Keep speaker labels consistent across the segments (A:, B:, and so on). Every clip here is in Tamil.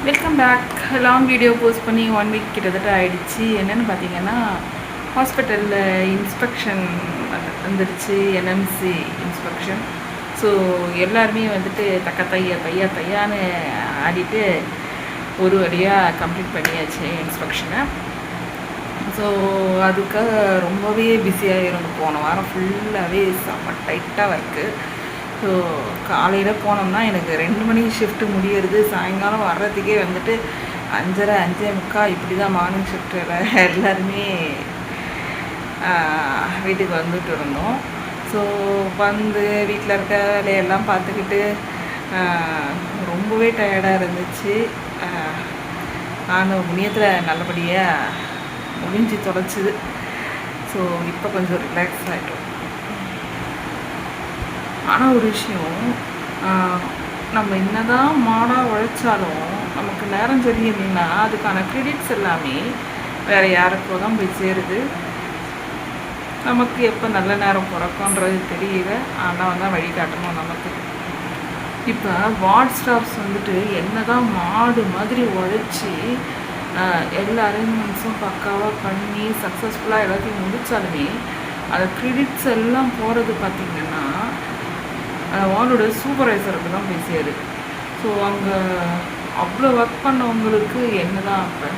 A: Welcome back. Long video post பண்ணி 1 வீக் கிட்டத்தட்ட ஆகிடுச்சு. என்னென்னு பார்த்தீங்கன்னா, ஹாஸ்பிட்டலில் இன்ஸ்பெக்ஷன் வந்துடுச்சு, என்எம்சி இன்ஸ்பெக்ஷன். ஸோ எல்லாருமே வந்துட்டு தையான்னு ஆடிட்டு ஒரு வழியாக கம்ப்ளீட் பண்ணியாச்சு இன்ஸ்பெக்ஷனை. ஸோ அதுக்காக ரொம்பவே பிஸியாக இருந்தோம். போன வாரம் ஃபுல்லாகவே செம்ம டைட்டாக ஒர்க்கு. ஸோ காலையில் போனோம்னா எனக்கு 2 மணிக்கு ஷிஃப்ட்டு முடியறது, சாயங்காலம் வர்றதுக்கே வந்துட்டு 5:30 5:45 இப்படி தான் மார்னிங் ஷிஃப்ட்டில் எல்லாருமே வீட்டுக்கு வந்துட்டு இருந்தோம். ஸோ வந்து வீட்டில் இருக்க வேலையெல்லாம் பார்த்துக்கிட்டு ரொம்பவே டயர்டாக இருந்துச்சு. நான் புண்ணியத்தில் நல்லபடியாக முடிஞ்சு தொலைச்சிது. ஸோ இப்போ கொஞ்சம் ரிலாக்ஸ் ஆகிட்டோம். ஆனால் ஒரு விஷயம், நம்ம என்னதான் மாடாக உழைச்சாலும் நமக்கு நேரம் சரியில்லைன்னா அதுக்கான கிரெடிட்ஸ் எல்லாமே வேறு யாருக்கோ தான் போய் சேருது. நமக்கு எப்போ நல்ல நேரம் பிறக்கும்ன்றது தெரியல. ஆனால் தான் வழிகாட்டணும் நமக்கு. இப்போ வார்ட் ஸ்டாஃப்ஸ் வந்துட்டு என்ன தான் மாடு மாதிரி உழைச்சி எல்லா அரேஞ்ச்மெண்ட்ஸும் பக்காவாக பண்ணி சக்ஸஸ்ஃபுல்லாக எல்லாத்தையும் முடித்தாலுமே அந்த கிரெடிட்ஸ் எல்லாம் போகிறது பார்த்திங்கன்னா வார்டோட சூப்பர்வைசருக்கு தான் போய் சேருது. ஸோ அங்கே அவ்வளோ ஒர்க் பண்ணவங்களுக்கு என்ன தான் அப்போ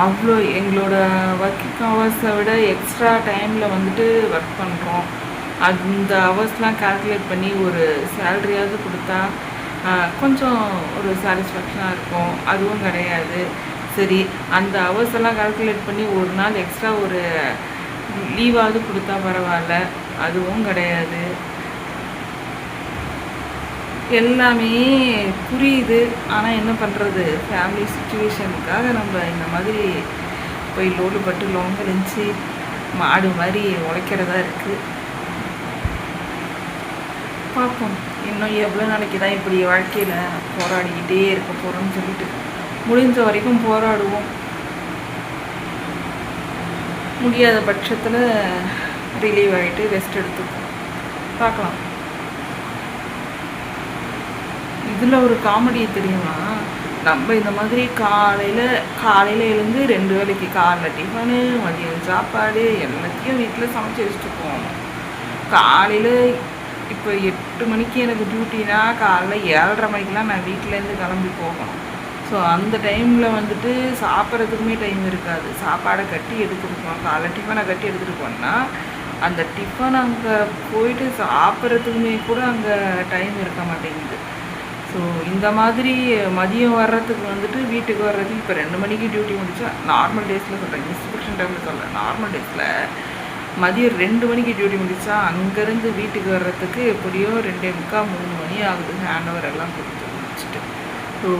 A: அவ்வளோ எங்களோட ஒர்க்கிங் ஹவர்ஸை விட எக்ஸ்ட்ரா டைமில் வந்துட்டு ஒர்க் பண்ணுறோம். அந்த ஹவர்ஸ்லாம் கால்குலேட் பண்ணி ஒரு சேலரியாவது கொடுத்தா கொஞ்சம் ஒரு சாட்டிஸ்ஃபேக்ஷனாக இருக்கும். அதுவும் கிடையாது. சரி, அந்த ஹவர்ஸ் எல்லாம் கால்குலேட் பண்ணி ஒரு நாள் எக்ஸ்ட்ரா ஒரு லீவாவது கொடுத்தா பரவாயில்ல, அதுவும் கிடையாது. எல்லாமே புரியுது. ஆனால் என்ன பண்ணுறது, ஃபேமிலி சுச்சுவேஷனுக்காக நம்ம இந்த மாதிரி போய் லோடு பட்டு லோன் கழிச்சு மாடு மாதிரி உழைக்கிறதா இருக்குது. பார்ப்போம் இன்னும் எவ்வளோ நாளைக்கு தான் இப்படி வாழ்க்கையில் போராடிக்கிட்டே இருக்க போகிறோம்னு சொல்லிட்டு முடிஞ்ச வரைக்கும் போராடுவோம். முடியாத பட்சத்தில் ரிலீவ் ஆகிட்டு ரெஸ்ட் எடுத்துப்போம். பார்க்கலாம். இதில் ஒரு காமெடி தெரியுமா, நம்ம இந்த மாதிரி காலையில் எழுந்து 2 வேளைக்கு காலைல டிஃபனு, மதியம் சாப்பாடு எல்லாத்தையும் வீட்டில் சமைச்சு வச்சுட்டு போகணும். காலையில் இப்போ 8 மணிக்கு எனக்கு டியூட்டினா காலைல 7:30 மணிக்கெலாம் நான் வீட்டிலேருந்து கிளம்பி போகணும். ஸோ அந்த டைமில் வந்துட்டு சாப்பிட்றதுக்குமே டைம் இருக்காது. சாப்பாடை கட்டி எடுத்துகிட்டு போனோம். காலைல டிஃபனை கட்டி எடுத்துகிட்டு போனால் அந்த டிஃபன் அங்கே போயிட்டு சாப்பிட்றதுக்குமே கூட அங்கே டைம் இருக்க மாட்டேங்குது. ஸோ இந்த மாதிரி மதியம் வர்றதுக்கு வந்துட்டு வீட்டுக்கு வர்றதுக்கு இப்போ 2 மணிக்கு டியூட்டி முடித்தா, நார்மல் டேஸில் சொல்கிறேன், இன்ஸ்பெக்ஷன் டைமில் சொல்கிறேன், நார்மல் டேஸில் மதியம் 2 மணிக்கு டியூட்டி முடித்தா அங்கேருந்து வீட்டுக்கு வர்றதுக்கு எப்படியோ 2:45 3 மணி ஆகுது. ஹேண்ட் ஓவர் எல்லாம் கொடுத்து முடிச்சுட்டு. ஸோ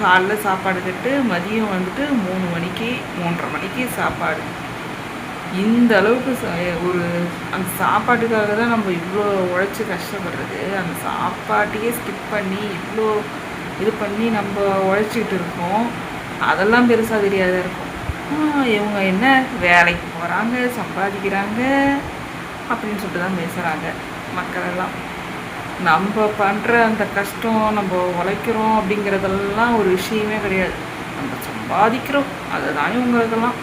A: காலைல சாப்பாடு கட்டு, மதியம் வந்துட்டு 3 மணிக்கு 3:30 மணிக்கு சாப்பாடு. இந்த அளவுக்கு ஒரு அந்த சாப்பாட்டுக்காக தான் நம்ம இவ்வளோ உழைச்சி கஷ்டப்படுறது. அந்த சாப்பாட்டையே ஸ்கிப் பண்ணி இவ்வளோ இது பண்ணி நம்ம உழைச்சிக்கிட்டு இருக்கோம். அதெல்லாம் பெருசாக தெரியாத இருக்கும். இவங்க என்ன வேலைக்கு போகிறாங்க, சம்பாதிக்கிறாங்க அப்படின்னு சொல்லிட்டு தான் பேசுகிறாங்க மக்களெல்லாம். நம்ம பண்ணுற அந்த கஷ்டம், நம்ம உழைக்கிறோம் அப்படிங்கிறதெல்லாம் ஒரு விஷயமே கிடையாது. நம்ம சம்பாதிக்கிறோம், அதுதான் இவங்களுக்கெல்லாம்